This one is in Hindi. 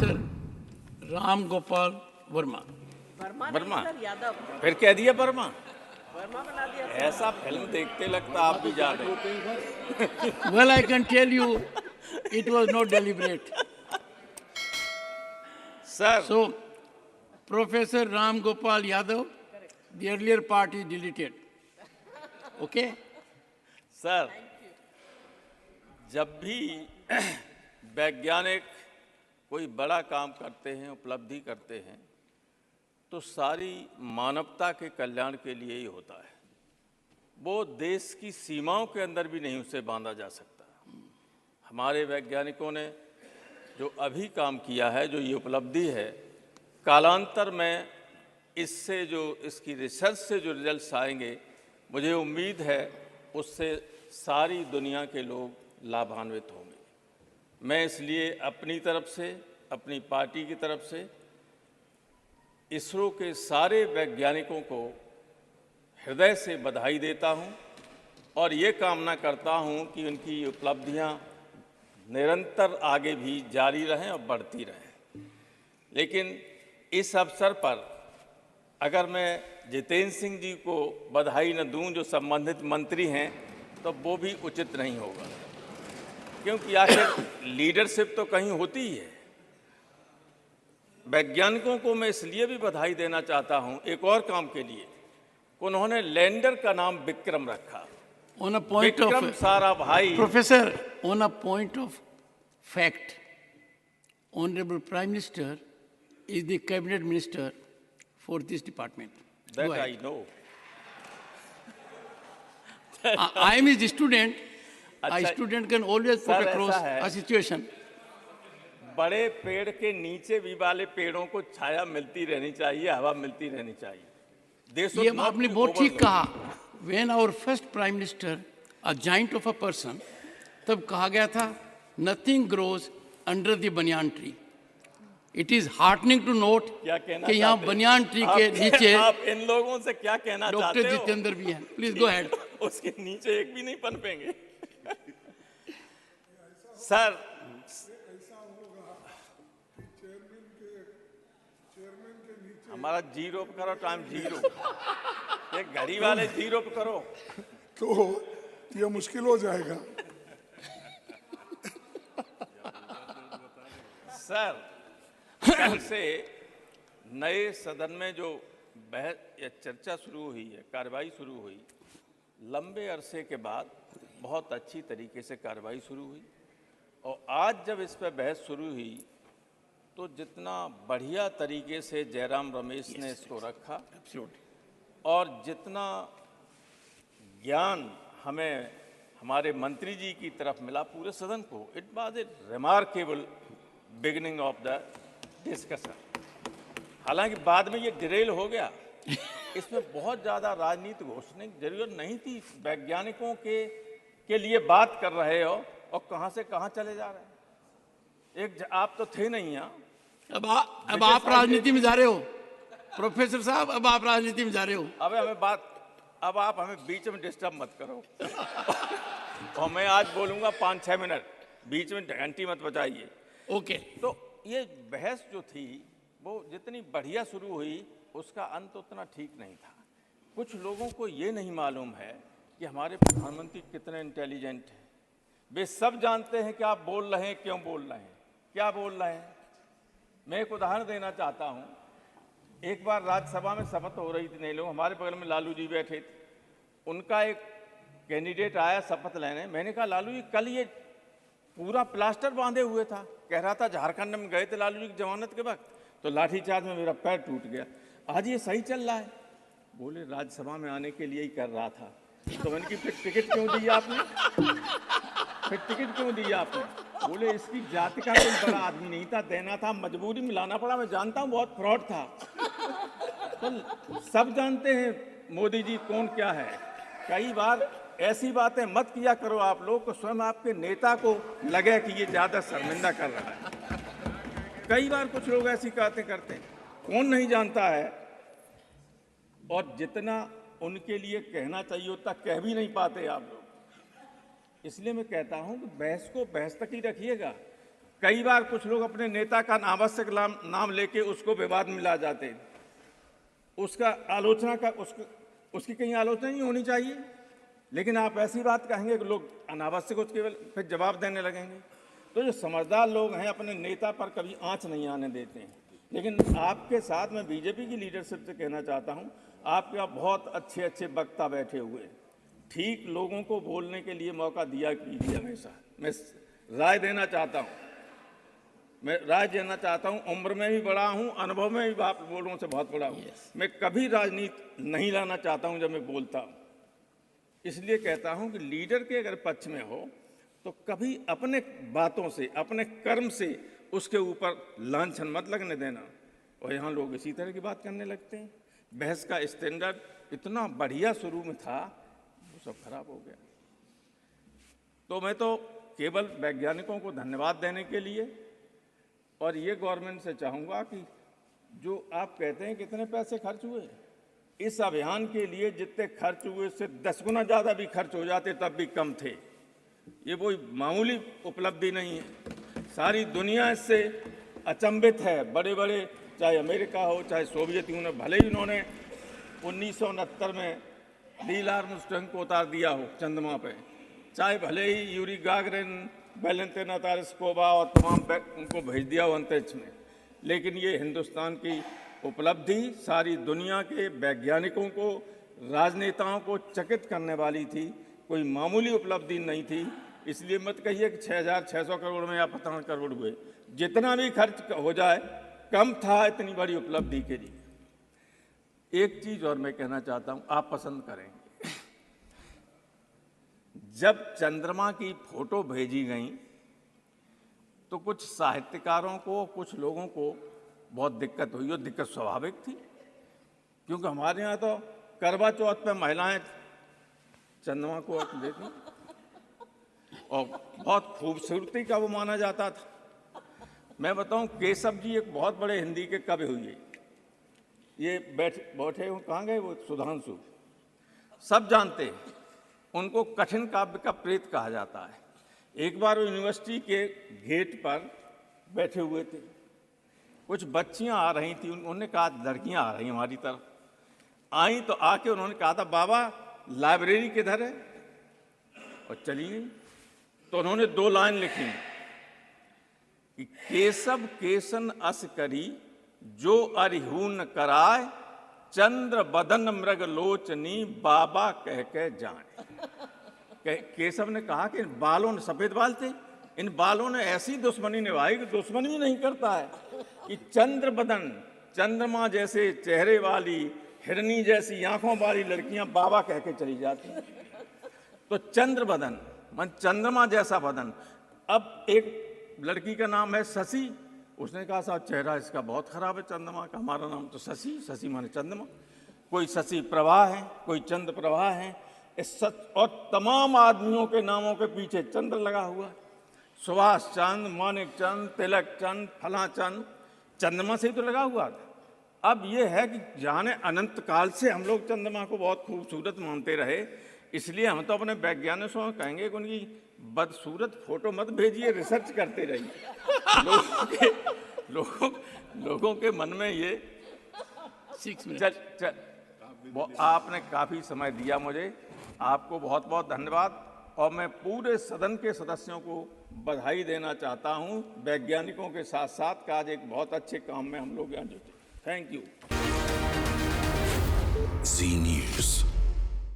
प्रोफेसर राम गोपाल वर्मा। वर्मा यादव। फिर कह दिया वर्मा। वर्मा बना दिया। ऐसा फिल्म देखते लगता आप भी जा रहे। Well, I can tell you, it was not deliberate. Sir So, Professor Ram Gopal Yadav, the earlier part is deleted. Okay? Sir जब भी वैज्ञानिक कोई बड़ा काम करते हैं, उपलब्धि करते हैं, तो सारी मानवता के कल्याण के लिए ही होता है। वो देश की सीमाओं के अंदर भी नहीं उसे बांधा जा सकता। हमारे वैज्ञानिकों ने जो अभी काम किया है, जो ये उपलब्धि है, कालांतर में इससे जो इसकी रिसर्च से जो रिजल्ट्स आएंगे, मुझे उम्मीद है उससे सारी दुनिया के लोग लाभान्वित होंगे। मैं इसलिए अपनी तरफ से, अपनी पार्टी की तरफ से इसरो के सारे वैज्ञानिकों को हृदय से बधाई देता हूं और ये कामना करता हूं कि उनकी उपलब्धियां निरंतर आगे भी जारी रहें और बढ़ती रहें। लेकिन इस अवसर पर अगर मैं जितेंद्र सिंह जी को बधाई न दूं, जो संबंधित मंत्री हैं, तो वो भी उचित नहीं होगा, क्योंकि आखिर लीडरशिप तो कहीं होती ही है। वैज्ञानिकों को मैं इसलिए भी बधाई देना चाहता हूं एक और काम के लिए, उन्होंने लैंडर का नाम विक्रम रखा। On a point of Vikram सारा भाई। Professor, on a point of fact, Honorable Prime Minister is the cabinet minister for this department. That Go I ahead. know. I am his student. A अच्छा, student can always put sir, across ऐसा है। a situation. बड़े पेड़ के नीचे भी वाले पेड़ों को छाया मिलती रहनी चाहिए, हवा मिलती रहनी चाहिए। They should ये not आपने be बहुत ठीक overlooked. कहा। When our first Prime Minister, a giant of a person, तब कहा गया था, nothing grows under the banyan tree. It is heartening to note क्या कहना कि यहाँ चाहते हैं? बनियान ट्री आप- के नीचे आप इन लोगों से क्या कहना डॉक्टर चाहते हो? जितेंद्र भी हैं। Please go head. उसके नीचे एक भी नहीं पनपेंगे। सर हमारा जीरो पे करो, टाइम जीरो। ये घड़ी वाले जीरो पे करो। तो ये मुश्किल हो जाएगा। सर कल से नए सदन में जो बहस या चर्चा शुरू हुई है, कार्रवाई शुरू हुई, लंबे अरसे के बाद बहुत अच्छी तरीके से कार्रवाई शुरू हुई। और आज जब इस पर बहस शुरू हुई, तो जितना बढ़िया तरीके से जयराम रमेश ने इसको रखा और जितना ज्ञान हमें हमारे मंत्री जी की तरफ मिला पूरे सदन को, it was a remarkable beginning of the discussion. हालांकि बाद में ये डिरेल हो गया, इसमें बहुत ज़्यादा राजनीति घोषणे की जरूरत नहीं थी। वैज्ञानिकों के लिए बात कर रहे हो और कहाँ से कहाँ चले जा रहे हैं। आप तो थे नहीं यहाँ। अब आप राजनीति में जा रहे हो प्रोफेसर साहब, अब आप राजनीति में जा रहे हो। अब आप हमें बीच में डिस्टर्ब मत करो। और मैं आज बोलूँगा 5-6 मिनट, बीच में घंटी मत बजाइए। ओके। तो ये बहस जो थी वो जितनी बढ़िया शुरू हुई, उसका अंत उतना ठीक नहीं था। कुछ लोगों को ये नहीं मालूम है कि हमारे प्रधानमंत्री कितने इंटेलिजेंट हैं। वे सब जानते हैं कि आप बोल रहे हैं, क्यों बोल रहे हैं, क्या बोल रहे हैं। मैं एक उदाहरण देना चाहता हूँ। एक बार राज्यसभा में शपथ हो रही थी, नहीं लोग, हमारे बगल में लालू जी बैठे थे। उनका एक कैंडिडेट आया शपथ लेने। मैंने कहा, लालू जी कल ये पूरा प्लास्टर बांधे हुए था, कह रहा था झारखंड में गए थे लालू जी की जमानत के वक्त, तो लाठीचार्ज में मेरा पैर टूट गया। आज ये सही चल रहा है। बोले राज्यसभा में आने के लिए ही कर रहा था। तो मैंने की फिर टिकट क्यों दी आपने? फिर टिकट क्यों दी आपने? बोले इसकी जाति का कोई बड़ा आदमी नहीं था, देना था, मजबूरी में लाना पड़ा। मैं जानता हूँ बहुत फ्रॉड था। तो सब जानते हैं मोदी जी कौन क्या है। कई बार ऐसी बातें मत किया करो आप लोग को, स्वयं आपके नेता को लगे कि ये ज़्यादा शर्मिंदा कर रहा है। कई बार कुछ लोग ऐसी बातें करते हैं, कौन नहीं जानता है। और जितना उनके लिए कहना चाहिए उतना कह भी नहीं पाते आप लोग। इसलिए मैं कहता हूं कि बहस को बहस तक ही रखिएगा। कई बार कुछ लोग अपने नेता का अनावश्यक नाम लेके उसको विवाद में ला जाते हैं। उसका आलोचना का उसकी कहीं आलोचना नहीं होनी चाहिए, लेकिन आप ऐसी बात कहेंगे कि लोग अनावश्यक उसके फिर जवाब देने लगेंगे। तो जो समझदार लोग हैं अपने नेता पर कभी आंच नहीं आने देते हैं। लेकिन आपके साथ मैं बीजेपी की लीडरशिप से कहना चाहता हूं, आपके यहाँ बहुत अच्छे अच्छे वक्ता बैठे हुए हैं, ठीक लोगों को बोलने के लिए मौका दिया कीजिए हमेशा। मैं राय देना चाहता हूं, उम्र में भी बड़ा हूं, अनुभव में भी आप लोगों से बहुत बड़ा हूं। मैं कभी राजनीति नहीं लाना चाहता हूं जब मैं बोलता हूं। इसलिए कहता हूं कि लीडर के अगर पक्ष में हो तो कभी अपने बातों से, अपने कर्म से उसके ऊपर लांछन मत लगने देना। और यहाँ लोग इसी तरह की बात करने लगते हैं। बहस का स्टैंडर्ड इतना बढ़िया शुरू में था, वो सब खराब हो गया। तो मैं तो केवल वैज्ञानिकों को धन्यवाद देने के लिए और ये गवर्नमेंट से चाहूँगा कि जो आप कहते हैं कितने पैसे खर्च हुए, इस अभियान के लिए जितने खर्च हुए उससे 10 गुना ज़्यादा भी खर्च हो जाते तब भी कम थे। ये कोई मामूली उपलब्धि नहीं है। सारी दुनिया इससे अचंभित है। बड़े बड़े चाहे अमेरिका हो चाहे सोवियत यूनियन, भले ही उन्होंने 1969 में नील आर्मस्ट्रांग को उतार दिया हो चंद्रमा पे, चाहे भले ही यूरी गागरिन, वैलेंटिना तारस्कोवा और तमाम उनको भेज दिया हो अंतरिक्ष में, लेकिन ये हिंदुस्तान की उपलब्धि सारी दुनिया के वैज्ञानिकों को, राजनेताओं को चकित करने वाली थी। कोई मामूली उपलब्धि नहीं थी। इसलिए मत कहिए कि 6,600 करोड़ में या 15 करोड़ हुए। जितना भी खर्च हो जाए कम था इतनी बड़ी उपलब्धि के लिए। एक चीज और मैं कहना चाहता हूं, आप पसंद करेंगे, जब चंद्रमा की फोटो भेजी गई तो कुछ साहित्यकारों को, कुछ लोगों को बहुत दिक्कत हुई। और दिक्कत स्वाभाविक थी, क्योंकि हमारे यहाँ तो करवा चौथ पे महिलाएं चंद्रमा को देती और बहुत खूबसूरती का वो माना जाता था। मैं बताऊं, केशव जी एक बहुत बड़े हिंदी के कवि हुए। ये बैठे हुए कहाँ गए, वो सुधांशु, सब जानते हैं उनको कठिन काव्य का प्रेत कहा जाता है। एक बार वो यूनिवर्सिटी के गेट पर बैठे हुए थे, कुछ बच्चियां आ रही थी, उन्होंने कहा लड़कियां आ रही हमारी तरफ। आई तो आके उन्होंने कहा था, बाबा लाइब्रेरी किधर है, और चली गई। तो उन्होंने 2 लाइन लिखी कि केशव केसन अस करी जो अरिहून कराय, चंद्र बदन मृग लोचनी बाबा कह के जाए। केशव ने कहा कि इन बालों ने, सफेद बाल थे, इन बालों ने ऐसी दुश्मनी निभाई कि दुश्मनी भी नहीं करता है कि चंद्र बदन, चंद्रमा जैसे चेहरे वाली, हिरनी जैसी आंखों वाली लड़कियां बाबा कह के चली जाती हैं। तो चंद्र बदन मन चंद्रमा जैसा बदन। अब एक लड़की का नाम है शशि, उसने कहा साहब चेहरा इसका बहुत खराब है चंद्रमा का, हमारा नाम तो शशि, शशि माने चंद्रमा। कोई शशि प्रभा है, कोई चंद्र प्रभा है। और तमाम आदमियों के नामों के पीछे चंद्र लगा हुआ है। सुभाष चंद्र, मानिक चंद, तिलक चंद, फला चंद, चंद्रमा से ही तो लगा हुआ था। अब ये है कि जाने अनंत काल से हम लोग चंद्रमा को बहुत खूबसूरत मानते रहे, इसलिए हम तो अपने वैज्ञानिकों को कहेंगे कि उनकी बदसूरत फोटो मत भेजिए, रिसर्च करते रहिए। लोगों के मन में ये 6 मिनट। आपने काफी समय दिया मुझे, आपको बहुत बहुत धन्यवाद। और मैं पूरे सदन के सदस्यों को बधाई देना चाहता हूं, वैज्ञानिकों के साथ साथ का आज एक बहुत अच्छे काम में हम लोग यहाँ जुटे। Thank you. जी न्यूज़।